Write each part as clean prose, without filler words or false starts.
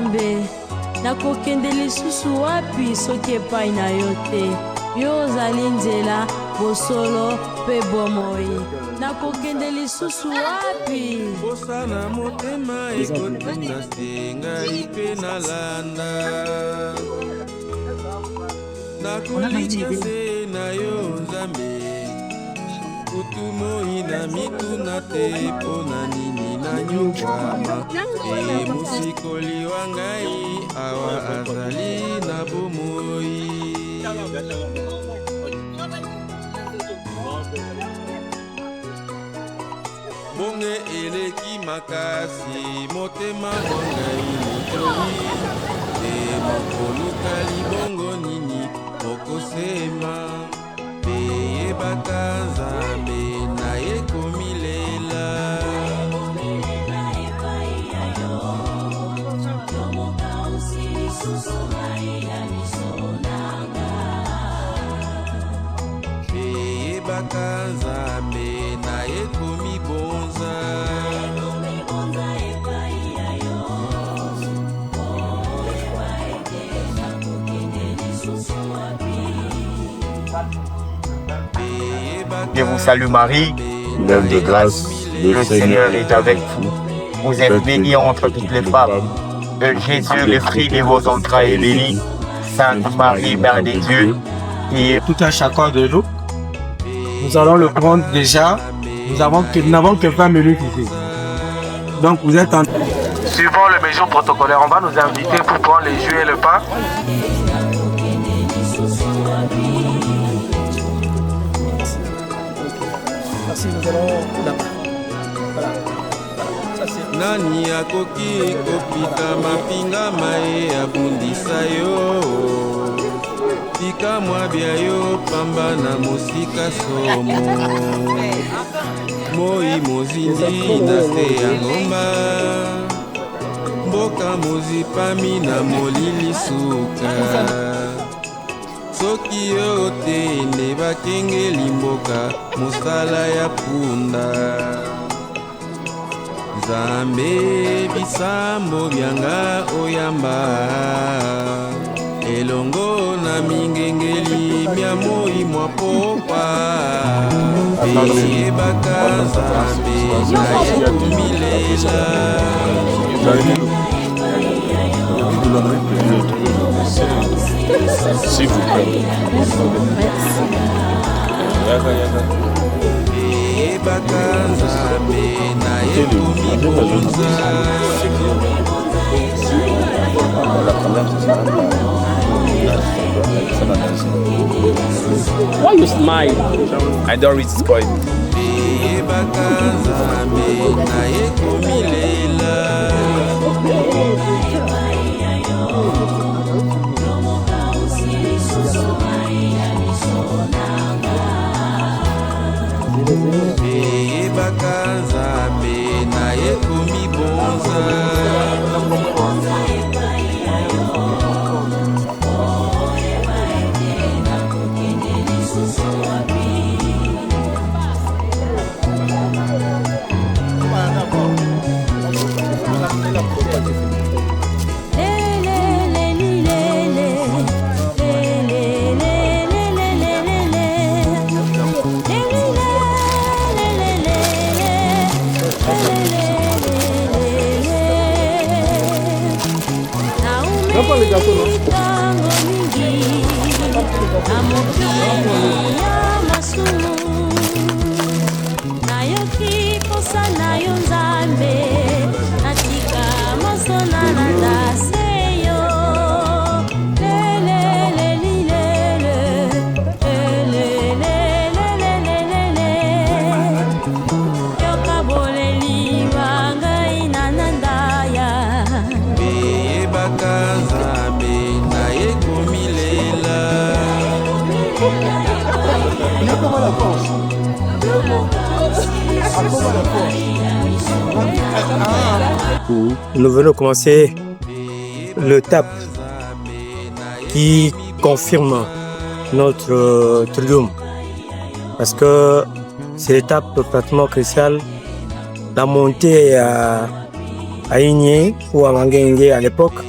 Nzambe, nakokende lisusu wapi soki epai na yo te. Yo ozali nzela, bosolo mpe bomoi. Nakokende lisusu wapi? Bosana motema ekotinda se ngai mpe nalanda. Nakolika se na yo Nzambe, kutu moi na mituna te mpo na nini nanyokwama. Mosikoli wa ngai awa azali na bomoi. Bonge eleki makasi motema mongai litoi. Mokoluka libongo nini okosema. Yebaka Nzambe na yekomilela. Yebaka Nzambe na yekomibonza. Je vous salue Marie, pleine de grâce, le Seigneur est avec vous. Vous êtes bénie entre toutes les femmes. De Jésus, le fruit de vos entrailles est béni. Sainte Marie, Mère de Dieu, priez tout un chacun de nous. Nous allons le prendre déjà. Nous n'avons que 20 minutes ici. Donc vous êtes en... Suivant les mesures protocolaires, on va nous inviter pour prendre les jus et le pain. Nous allons là-bas. Voilà. Nani akoki kopita mapinga mae abundisa yo. Tika mwabia yo pamba na mosika somo. Moi mozindi na se ya ngomba. Mboka mozipami na molili suka. Soki yo te nde bakengeli mboka mosala ya punda. Nzambe bisambo byanga oyamba. Elongo na mingengeli mya moi mwa popa. Yebaka Nzambe na yekomilela. S'il vous plaît. Why you smile? I don't read this point. Yebaka Nzambe na yekomibonza. Nayoki posa na yo Nzambe, natika mosona na daseyo. Yoka boleli wangai nanandaya. Yebaka Nzambe na yekomilela. Nous venons commencer le TAP qui confirme notre triomphe parce que c'est l'étape pratiquement cruciale. La montée à Igné ou à Manguengue à l'époque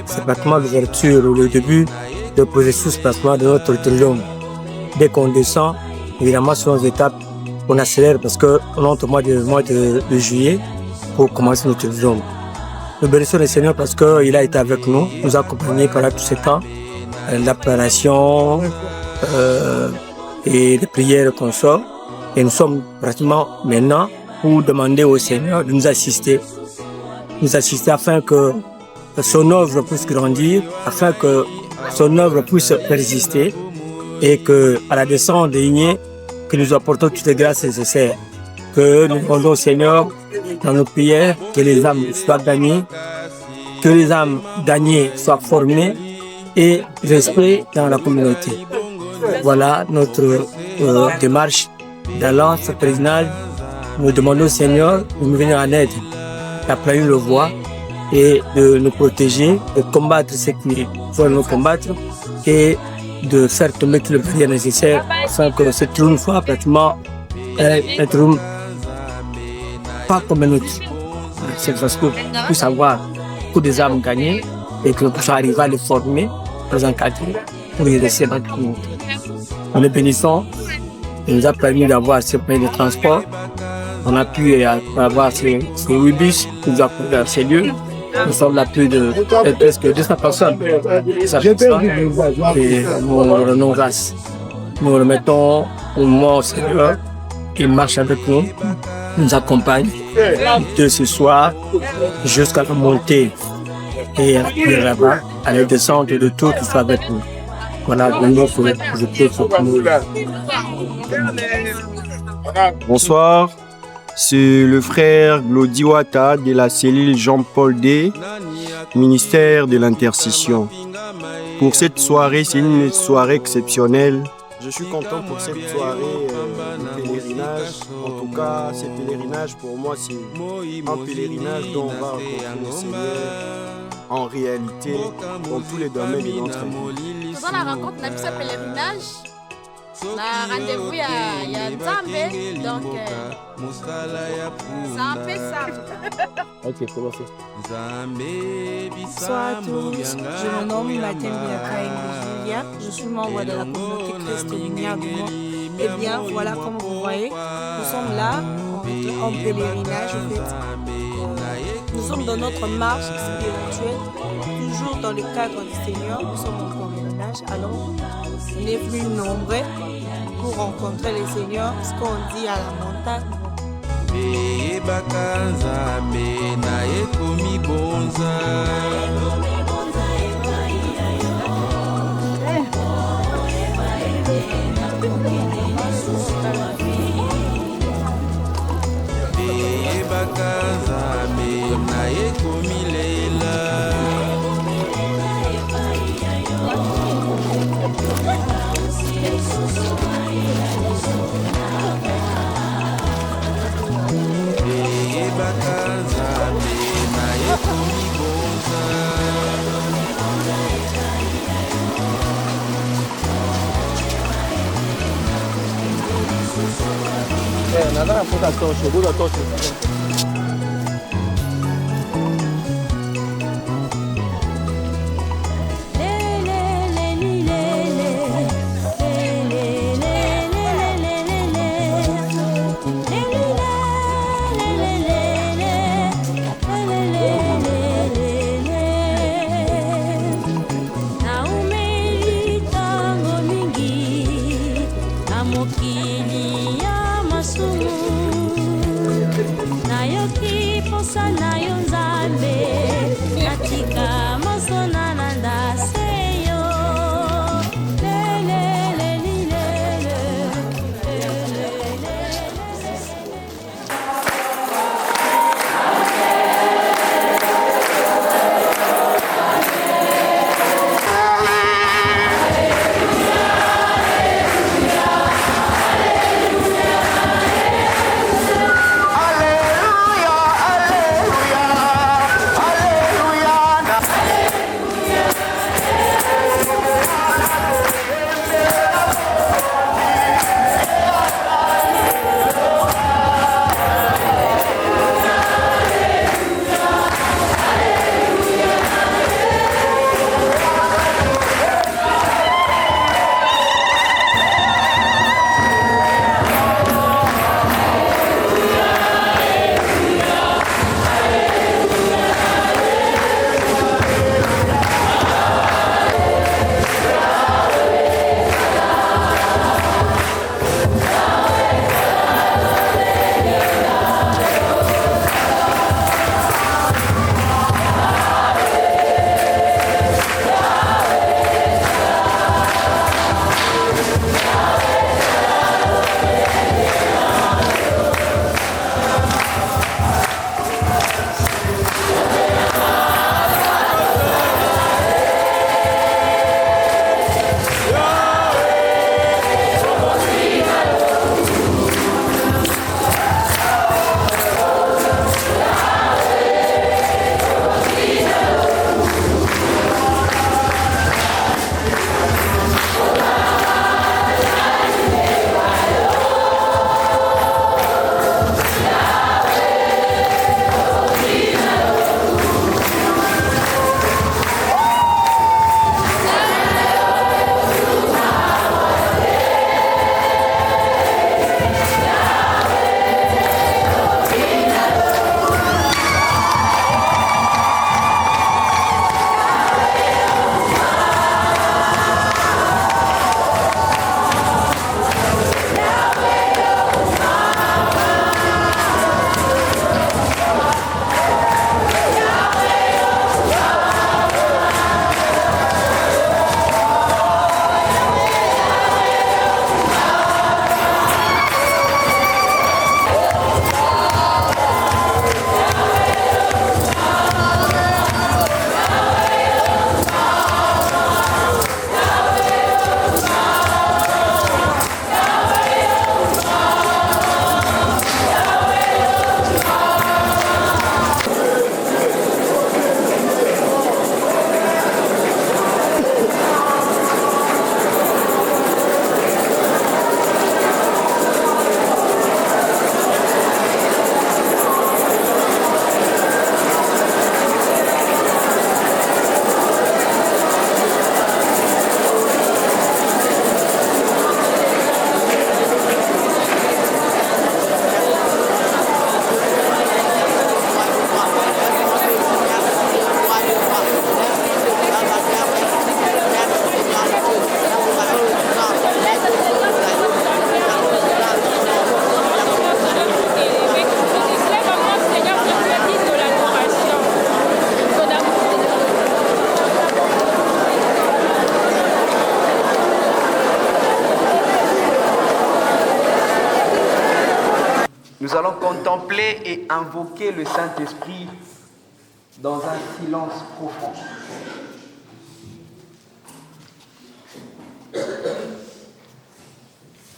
c'est pratiquement l'ouverture ou le début du processus pratiquement de notre triomphe. Dès qu'on descend, évidemment, sur nos étapes, on accélère parce qu'on entre au mois de juillet pour commencer notre triomphe. Nous bénissons le Seigneur parce qu'il a été avec nous, nous a accompagnés pendant tout ce temps, la préparation et les prières qu'on sort. Et nous sommes pratiquement maintenant pour demander au Seigneur de nous assister afin que son œuvre puisse grandir, afin que son œuvre puisse persister et qu'à la descente des lignées, que nous apportons toutes les grâces nécessaires. Que nous demandons au Seigneur dans nos prières que les âmes soient gagnées, que les âmes gagnées soient formées et l'esprit dans la communauté. Voilà notre démarche d'alliance pèlerinage. Nous demandons au Seigneur de nous venir en aide, d'appeler le voie et de nous protéger, de combattre ce qui faut nous combattre et de faire tomber toutes les barrières nécessaires afin que ce triomphe soit pratiquement un triomphe pas comme un autre. C'est parce que nous puissions avoir beaucoup des âmes gagnées et que nous puissions arriver à les former, les encadrer pour y rester dans la communauté. Nous les bénissons. Il nous a permis d'avoir ce moyen de transport. On a pu avoir ces 8 bus qui nous accompagnent dans ces lieux. Nous sommes là plus de presque 200 personnes. Et nous rendons grâce. Nous remettons au moment au Seigneur qui marche avec nous, nous accompagne de ce soir jusqu'à la montée et là-bas, à la descente de tout qui soit avec nous. Voilà, je peux Bonsoir, c'est le frère Glodiwata de la cellule Jean-Paul D, ministère de l'Intercession. Pour cette soirée, c'est une soirée exceptionnelle. Je suis content pour cette soirée de pèlerinage. En tout cas, ce pèlerinage pour moi, c'est un pèlerinage dont on va rencontrer le Seigneur en réalité dans tous les domaines de notre vie. Dans la rencontre, on a vu ce pèlerinage. On a rendez-vous il y a Nzambe, donc c'est un peu ça. Ok, commencez. Bonsoir à tous, je me nomme Mathilde Julia, je suis membre de la communauté Christ Lumière du Monde. Eh bien, voilà, comme vous voyez, nous sommes là en pèlerinage. En fait. Nous sommes dans notre marche spirituelle, toujours dans le cadre du Seigneur. Nous sommes en pèlerinage, alors on est plus nombreux pour rencontrer le Seigneur, ce qu'on dit à la montagne. Nous allons contempler et invoquer le Saint-Esprit dans un silence profond.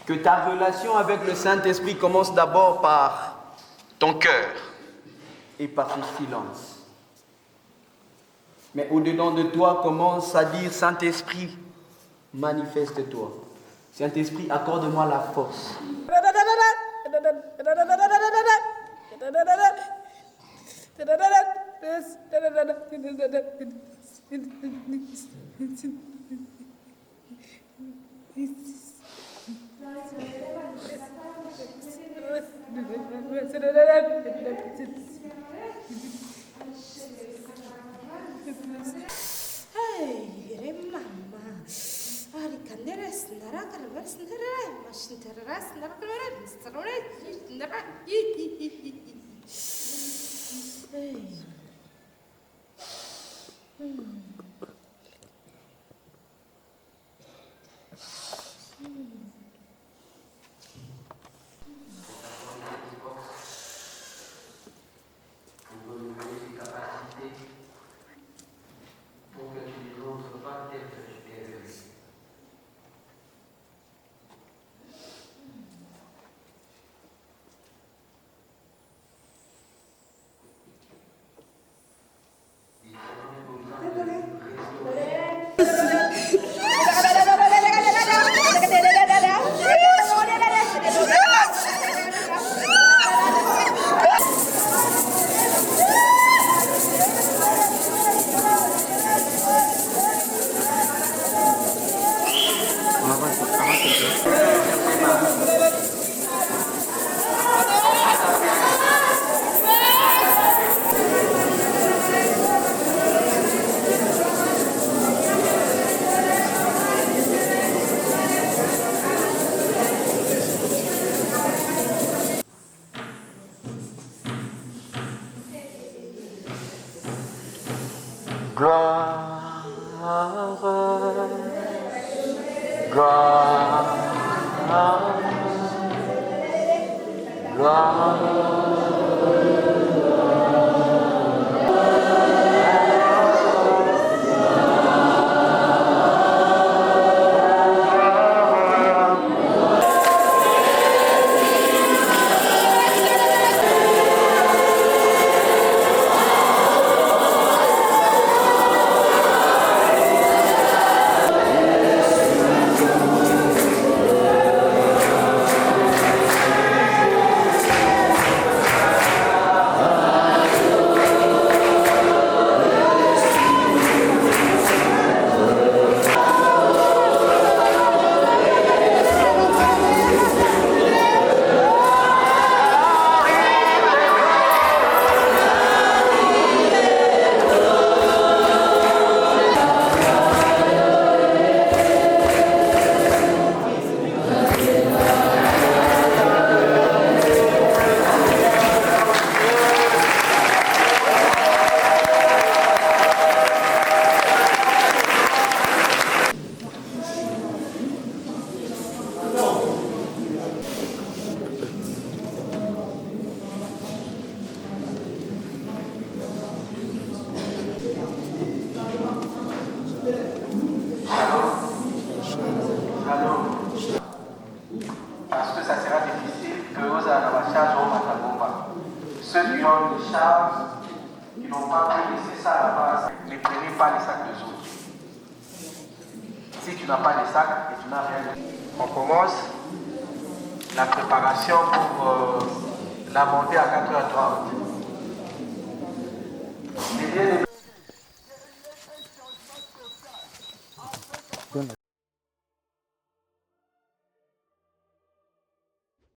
Que ta relation avec le Saint-Esprit commence d'abord par ton cœur et par ton silence. Mais au-dedans de toi, commence à dire, Saint-Esprit, manifeste-toi. Saint-Esprit, accorde-moi la force. Parce que ça sera difficile que vous ayez la charge au Matagomba. Ceux qui ont des charges, qui n'ont pas pu laisser ça à la base, ne prenez pas les sacs des autres. Si tu n'as pas de sac et tu n'as rien, on commence la préparation pour la montée à 4h30.